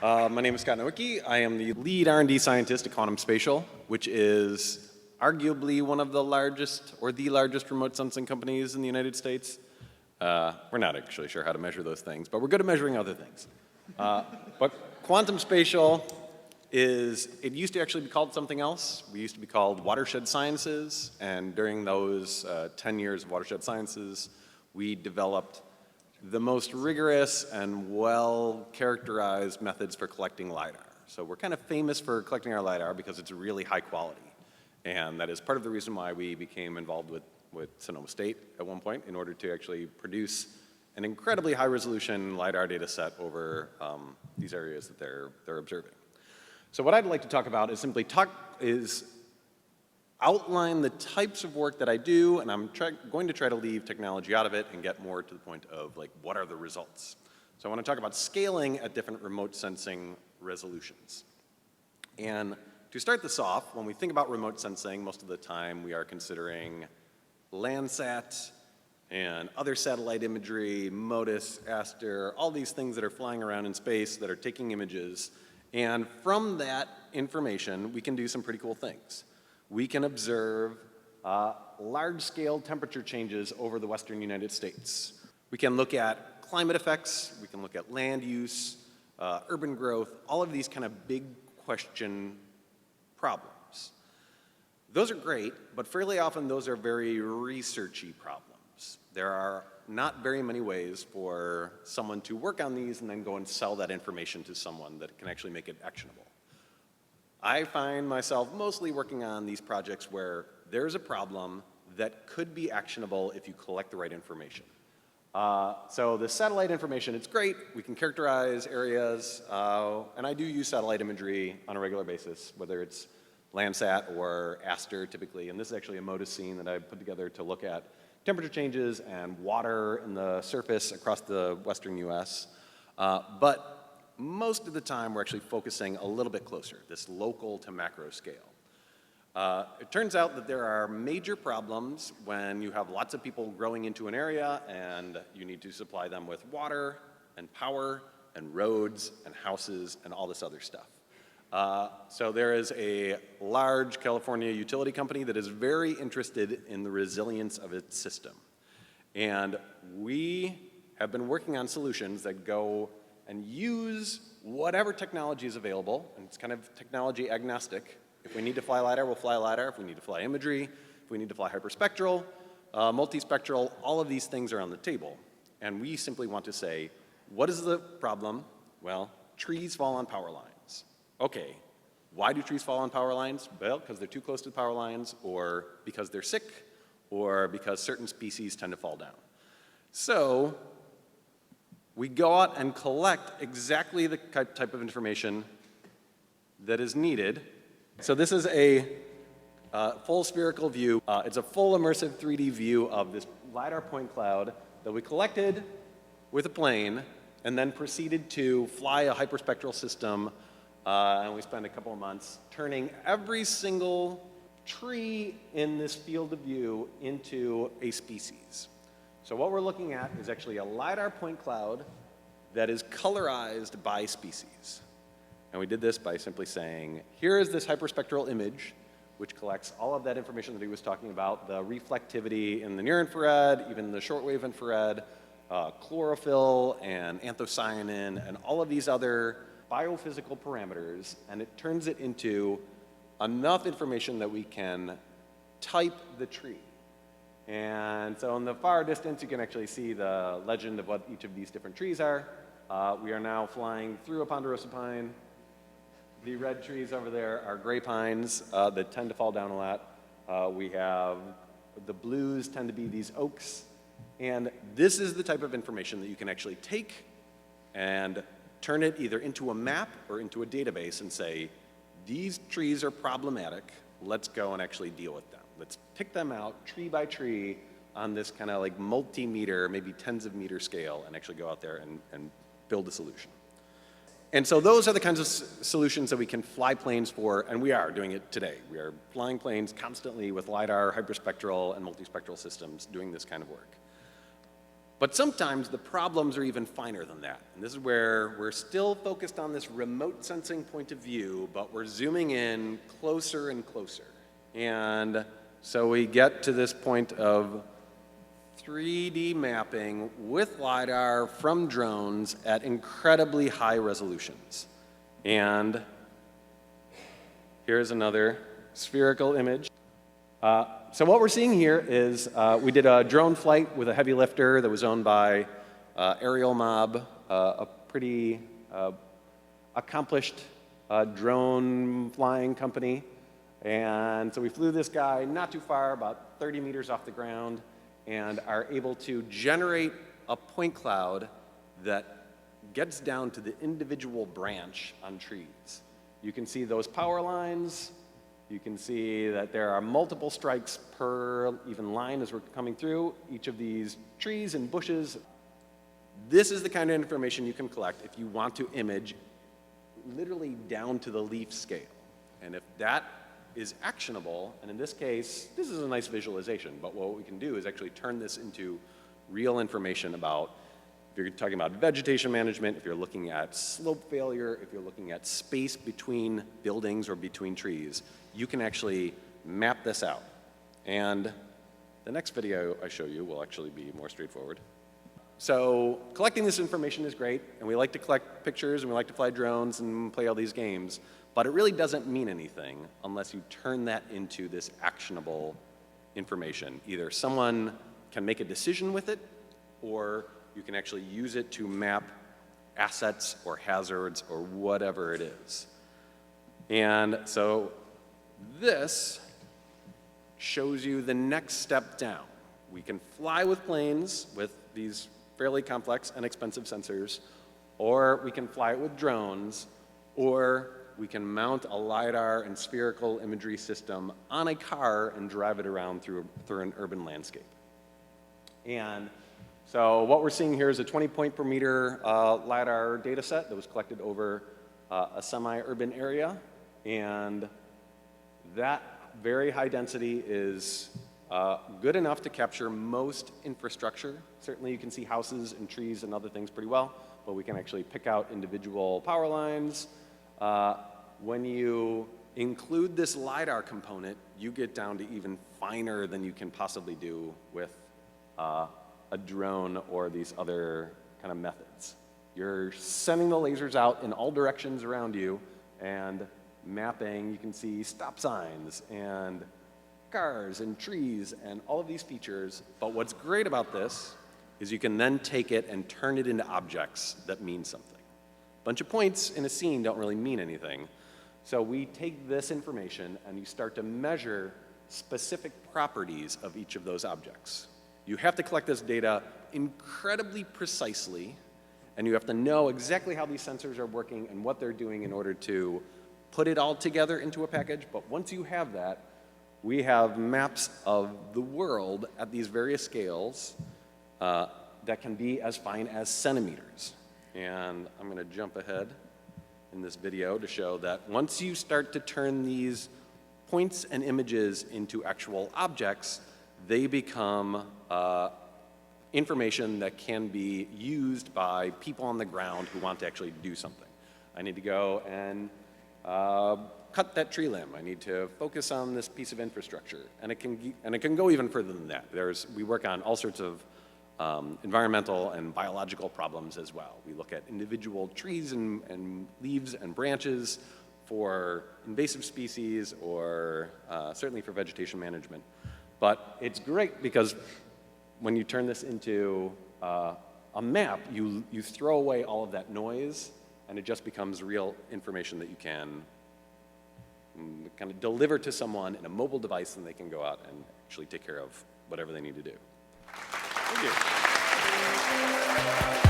My name is Scott Nowicki. I am the lead R&D scientist at Quantum Spatial, which is arguably one of the largest or the largest remote sensing companies in the United States. We're not actually sure how to measure those things, but we're good at measuring other things. But Quantum Spatial it used to actually be called something else. We used to be called Watershed Sciences, and during those 10 years of Watershed Sciences, we developed the most rigorous and well-characterized methods for collecting LiDAR. So we're kind of famous for collecting our LiDAR because it's really high quality. And that is part of the reason why we became involved with Sonoma State at one point in order to actually produce an incredibly high-resolution LiDAR data set over these areas that they're observing. So what I'd like to talk about is simply outline the types of work that I do, and I'm going to try to leave technology out of it and get more to the point of, like, what are the results? So I want to talk about scaling at different remote sensing resolutions. And to start this off, when we think about remote sensing, most of the time we are considering Landsat and other satellite imagery, MODIS, Aster, all these things that are flying around in space that are taking images. And from that information, we can do some pretty cool things. We can observe large-scale temperature changes over the western United States. We can look at climate effects. We can look at land use, urban growth, all of these kind of big question problems. Those are great, but fairly often those are very researchy problems. There are not very many ways for someone to work on these and then go and sell that information to someone that can actually make it actionable. I find myself mostly working on these projects where there's a problem that could be actionable if you collect the right information. So the satellite information, it's great. We can characterize areas, and I do use satellite imagery on a regular basis, whether it's Landsat or Aster typically. And this is actually a MODIS scene that I put together to look at temperature changes and water in the surface across the western US. But most of the time, we're actually focusing a little bit closer, this local to macro scale. It turns out that there are major problems when you have lots of people growing into an area and you need to supply them with water and power and roads and houses and all this other stuff. So there is a large California utility company that is very interested in the resilience of its system. And we have been working on solutions that go and use whatever technology is available, and it's kind of technology agnostic. If we need to fly LiDAR, we'll fly LiDAR. If we need to fly imagery, if we need to fly hyperspectral, multispectral, all of these things are on the table. And we simply want to say, what is the problem? Well, trees fall on power lines. Okay, why do trees fall on power lines? Well, because they're too close to the power lines, or because they're sick, or because certain species tend to fall down. So we go out and collect exactly the type of information that is needed. So this is a full spherical view. It's a full immersive 3D view of this LiDAR point cloud that we collected with a plane and then proceeded to fly a hyperspectral system. And we spent a couple of months turning every single tree in this field of view into a species. So what we're looking at is actually a LiDAR point cloud that is colorized by species. And we did this by simply saying, here is this hyperspectral image, which collects all of that information that he was talking about, the reflectivity in the near infrared, even the shortwave infrared, chlorophyll and anthocyanin, and all of these other biophysical parameters, and it turns it into enough information that we can type the tree. And so in the far distance, you can actually see the legend of what each of these different trees are. We are now flying through a ponderosa pine. The red trees over there are gray pines that tend to fall down a lot. We have the blues tend to be these oaks. And this is the type of information that you can actually take and turn it either into a map or into a database and say, these trees are problematic. Let's go and actually deal with them. Let's pick them out tree by tree on this kind of like multi-meter, maybe tens of meter scale, and actually go out there and build a solution. And so those are the kinds of solutions that we can fly planes for, and we are doing it today. We are flying planes constantly with LiDAR, hyperspectral, and multispectral systems doing this kind of work. But sometimes the problems are even finer than that. And this is where we're still focused on this remote sensing point of view, but we're zooming in closer and closer. And so we get to this point of 3D mapping with LiDAR from drones at incredibly high resolutions. And here's another spherical image. So what we're seeing here is we did a drone flight with a heavy lifter that was owned by Aerial Mob, a pretty accomplished drone flying company. And so we flew this guy not too far, about 30 meters off the ground, and are able to generate a point cloud that gets down to the individual branch on trees. You can see those power lines. You can see that there are multiple strikes per even line as we're coming through each of these trees and bushes. This is the kind of information you can collect if you want to image literally down to the leaf scale. And if that is actionable, and in this case, this is a nice visualization, but what we can do is actually turn this into real information about, if you're talking about vegetation management, if you're looking at slope failure, if you're looking at space between buildings or between trees, you can actually map this out. And the next video I show you will actually be more straightforward. So collecting this information is great, and we like to collect pictures, and we like to fly drones and play all these games, but it really doesn't mean anything unless you turn that into this actionable information. Either someone can make a decision with it, or you can actually use it to map assets or hazards or whatever it is. And so this shows you the next step down. We can fly with planes with these fairly complex and expensive sensors, or we can fly it with drones, or we can mount a LiDAR and spherical imagery system on a car and drive it around through an urban landscape. And so what we're seeing here is a 20 point per meter LiDAR data set that was collected over a semi-urban area. And that very high density is good enough to capture most infrastructure. Certainly you can see houses and trees and other things pretty well, but we can actually pick out individual power lines. When you include this LiDAR component, you get down to even finer than you can possibly do with a drone or these other kind of methods. You're sending the lasers out in all directions around you and mapping. You can see stop signs and cars and trees and all of these features. But what's great about this is you can then take it and turn it into objects that mean something. A bunch of points in a scene don't really mean anything. So we take this information and you start to measure specific properties of each of those objects. You have to collect this data incredibly precisely, and you have to know exactly how these sensors are working and what they're doing in order to put it all together into a package. But once you have that, we have maps of the world at these various scales that can be as fine as centimeters. And I'm going to jump ahead in this video to show that once you start to turn these points and images into actual objects, they become information that can be used by people on the ground who want to actually do something. I need to go and cut that tree limb. I need to focus on this piece of infrastructure. And it can go even further than that. We work on all sorts of environmental and biological problems as well. We look at individual trees and leaves and branches for invasive species or certainly for vegetation management. But it's great because when you turn this into a map, you throw away all of that noise and it just becomes real information that you can kind of deliver to someone in a mobile device and they can go out and actually take care of whatever they need to do. Thank you.